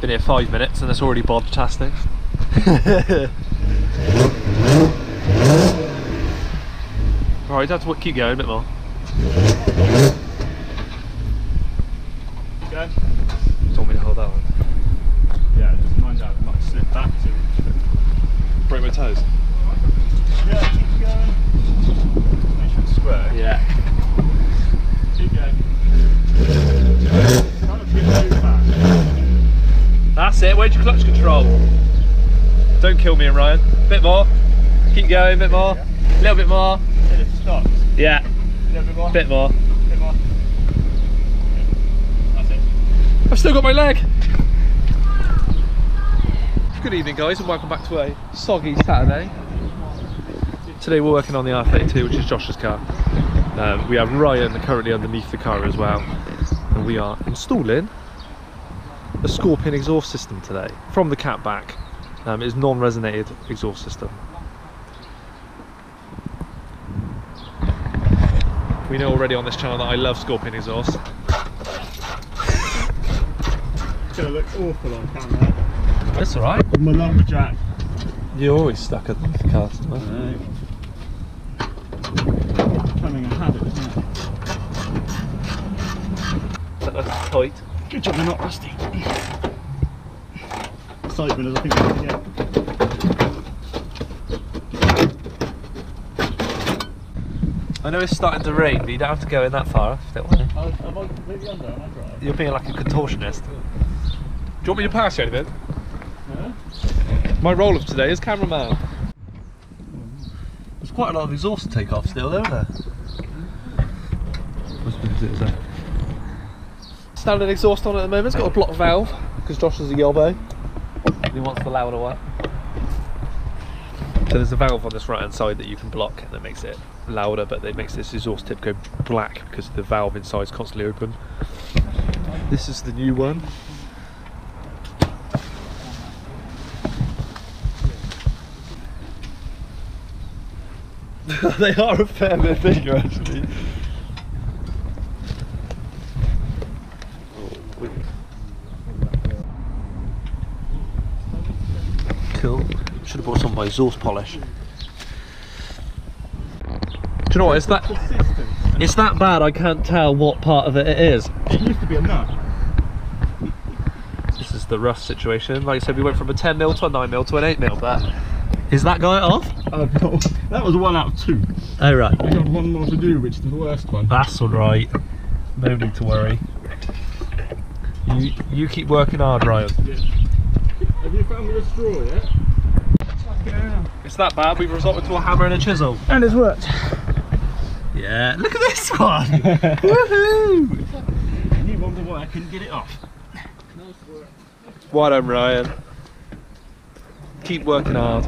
Been here 5 minutes and it's already bod-tastic. Alright, you have to keep going a bit more. Keep going. You want me to hold that one? Yeah, just mind out, it might slip back to Break my toes. yeah, keep going. Make sure it's square. Yeah. Keep going. Kind of give those back. That's it, where's your clutch control? Don't kill me, Ryan. Bit more. Keep going, bit more. A little bit more. Till it stops. Yeah. A little bit more. Bit more. Bit more. That's it. I've still got my leg. Good evening, guys, and welcome back to a soggy Saturday. Today we're working on the R32, which is Josh's car. We have Ryan currently underneath the car as well, and we are installing a Scorpion exhaust system today from the cat back. It's non-resonated exhaust system. We know already on this channel that I love Scorpion exhaust. It's gonna look awful on camera. That's alright. With my lumberjack. You're always stuck underneath the car. Right. Becoming a habit, isn't it? That's tight. Good job they're not rusty. Excitement as I think I can get. I know it's starting to rain, but you don't have to go in that far if you don't want to. Am I completely under? Am I dry? You're being like a contortionist. Do you want me to pass you anything? No? My role of today is cameraman. There's quite a lot of exhaust to take off still, isn't there? Standard exhaust on at the moment. It's got a block valve because Josh is a yobbo. He wants the louder one. So there's a valve on this right hand side that you can block and that makes it louder, but it makes this exhaust tip go black because the valve inside is constantly open. This is the new one. They are a fair bit bigger actually. Cool. Should have bought some of my exhaust polish. Do you know what? It's that bad I can't tell what part of it is. It used to be a nut. This is the rust situation. Like I said, we went from a 10mm to a 9mm to an 8mm, but is that guy off? Oh no, that was 1 out of 2. Oh right. We got one more to do, which is the worst one. That's alright. No need to worry. You keep working hard, Ryan. Yeah. Have you found me a straw yet? It's that bad, we've resorted to a hammer and a chisel. And it's worked. Yeah, look at this one! Woohoo! And you wonder why I couldn't get it off. Nice work. Well done, Ryan. Keep working hard.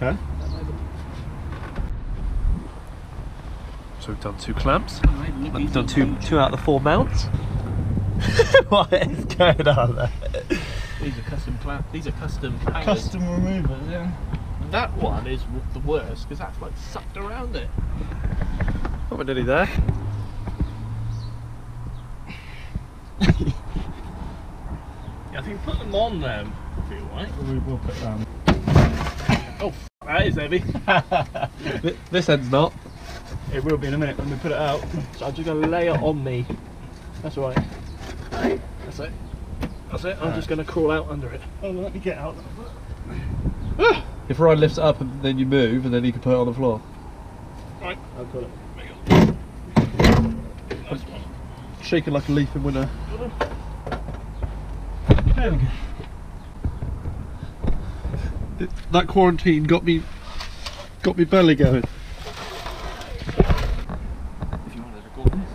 Huh? So we've done 2 clamps. We've done two out of the 4 mounts. What is going on there? These are custom clamps. These are custom hangers. Custom removers, yeah. That one is the worst because that's like sucked around it. Oh, we're nearly there. Yeah, I think put them on them. Feel right. We'll put them. Oh, that is heavy. This end's not. It will be in a minute when we put it out. So I'm just going to lay it on me. That's right. That's it. That's it. I'm just going to crawl out under it. Oh, let me get out. If Ryan lifts it up and then you move, and then you can put it on the floor. Right, I've got it. Shaking like a leaf in winter. There we go. That quarantine got me belly going. If you want to record this.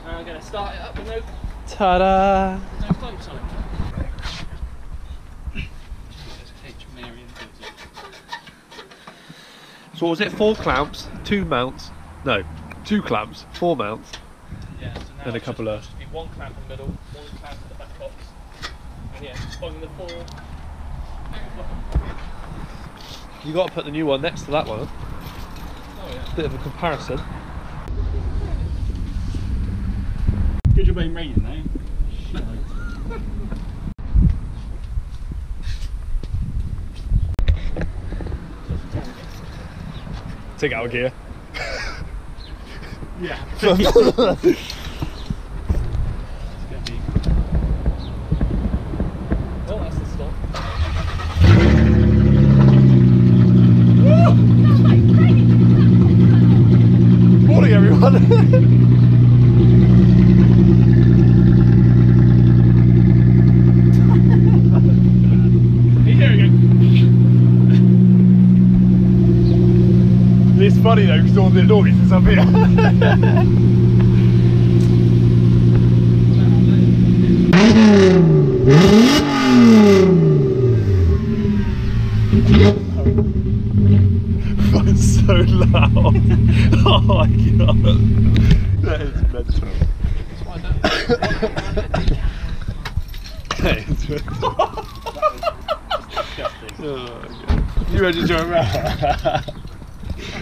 I'm going to start it up with no Ta-da! clamps on it. So what was it? 4 clamps, 2 mounts? No, 2 clamps, 4 mounts. Yeah, so now And a couple of. just be 1 clamp in the middle, 1 clamp at the back box. And yeah, just bung the 4. You got to put the new one next to that one. Bit of a comparison. Good job being raining though. Take out a gear. Yeah. Oh, that's the stop. Morning, everyone. Here we go. It's funny though, because all the noise is up here. It's so loud. Oh my god. That is mental. That is mental. Oh, you ready to join around?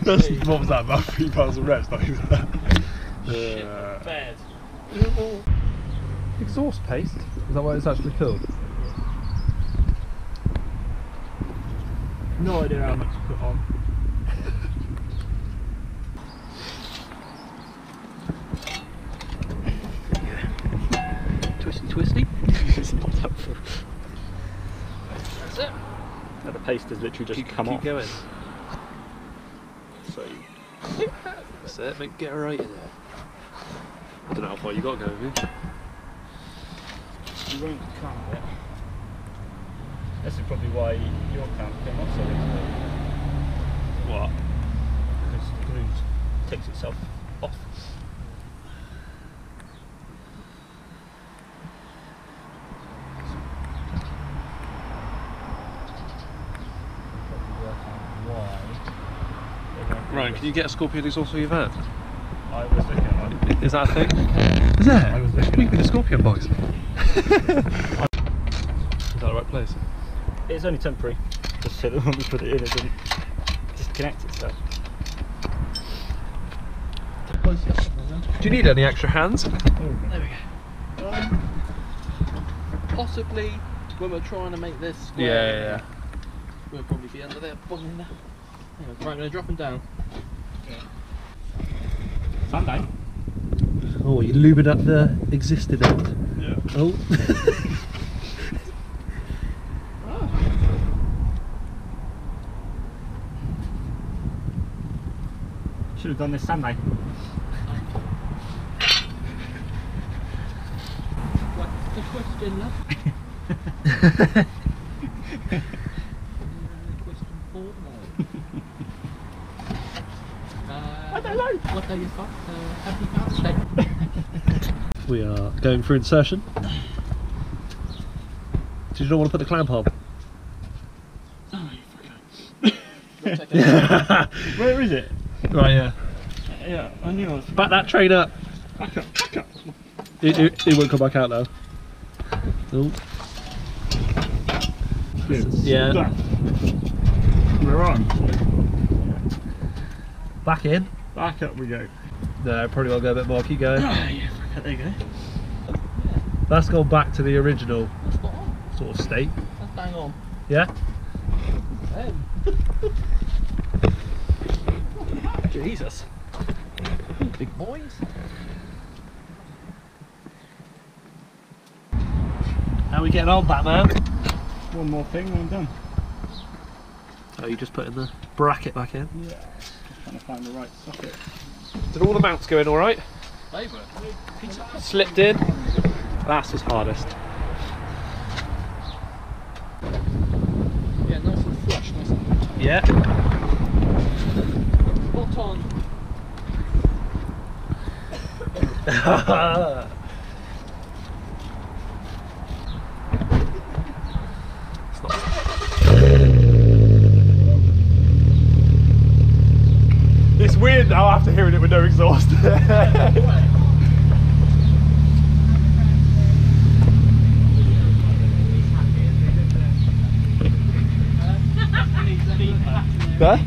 That's, what was that, about 3,000 reps? Not even that. Bad. Exhaust paste? Is that what it's actually called? No idea how much to put on. Twisty. It's not helpful. That's it. Now the paste has literally just come off. Keep going. So That's it, mate, get her right in there. I don't know how far you got to go, have you? you won't clamp it. This is probably why your clamp came off so easily. What? Because the glue takes itself off. Ryan, can you get a Scorpion exhaust for your van? I was looking at one. Is that a thing? Is there? I was looking We at can be the one. Scorpion boys. Is that the right place? It's only temporary, just so that when we put it in, it doesn't disconnect itself. Do you need any extra hands? There we go. Possibly when we're trying to make this square, Yeah. we'll probably be under there, boiling there. Right, I'm going to drop them down. Sunday? Oh, you're lubing up the existing end. Yeah. Oh. Should have done this Sunday. What's the question, love? Question 4? No. I don't know. What day is that? Happy Father's Day. We are going for insertion. Did you not want to put the clamp on? Oh, you fucker. Where is it? Right, yeah. Yeah, I knew I was. Back that train up. Back up, back up. It won't come back out now. Oh. Yeah. Done. We're on. Back in. Back up we go. No, probably will go a bit more. Keep going. Oh, yeah, there you go. That's gone back to the original That's spot on. sort of state. That's bang on. Yeah? Jesus. Big boys. How are we getting on, Batman? One more thing and I'm done. Oh, you just putting the bracket back in? Yeah. Just trying to find the right socket. Did all the mounts go in alright? They were. Slipped in? That's his hardest. Yeah, nice and flush, nice and Yeah. spot on. It's weird now after hearing it with no exhaust. Huh?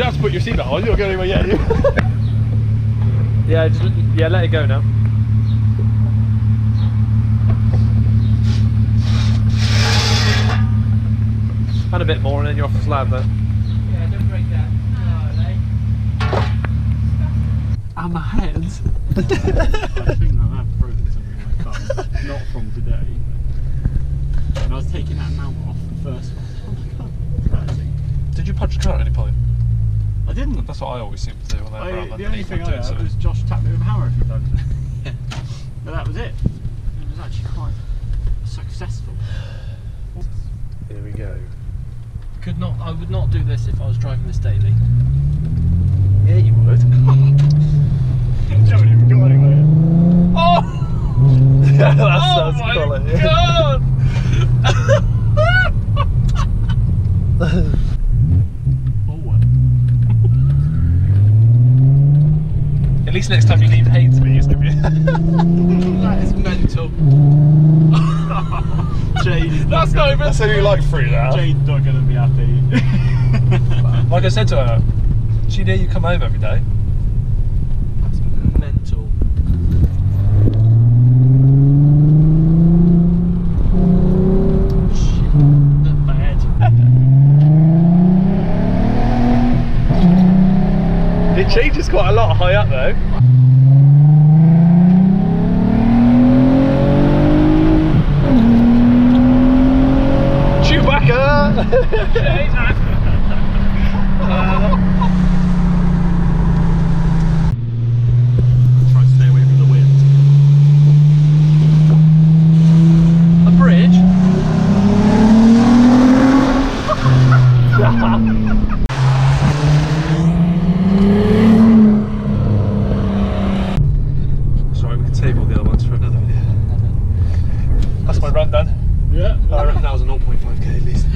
You have to put your seatbelt on. You're not going anywhere yet, are you? Yeah, let it go now. And a bit more, and then you're off the slab there. Yeah, don't break that. And my hands. I think I have broken something in my car. Not from today. And I was taking that mount off the first one. Oh my god. Did you punch the car at any point? I didn't. That's what I always seem to do when I'm The only thing I had was Josh tapped me with a hammer a few times. But that was it. It was actually quite successful. Here we go. I would not do this if I was driving this daily. Yeah, you would. Don't even go anywhere. Oh! Yeah, that Oh sounds my quality. god! At least next time you leave hay to me, it's gonna be. That is mental. Jade. That's not even. That's only like 3 now. Jade's not going to be happy. Like I said to her, she knew you come home every day. That's mental. Shit, that's bad. It changes quite a lot high up though. Try to stay away from the wind. A bridge? Sorry, we can save all the other ones for another video. That's my run done. Yeah. I reckon that was a 0.5k at least.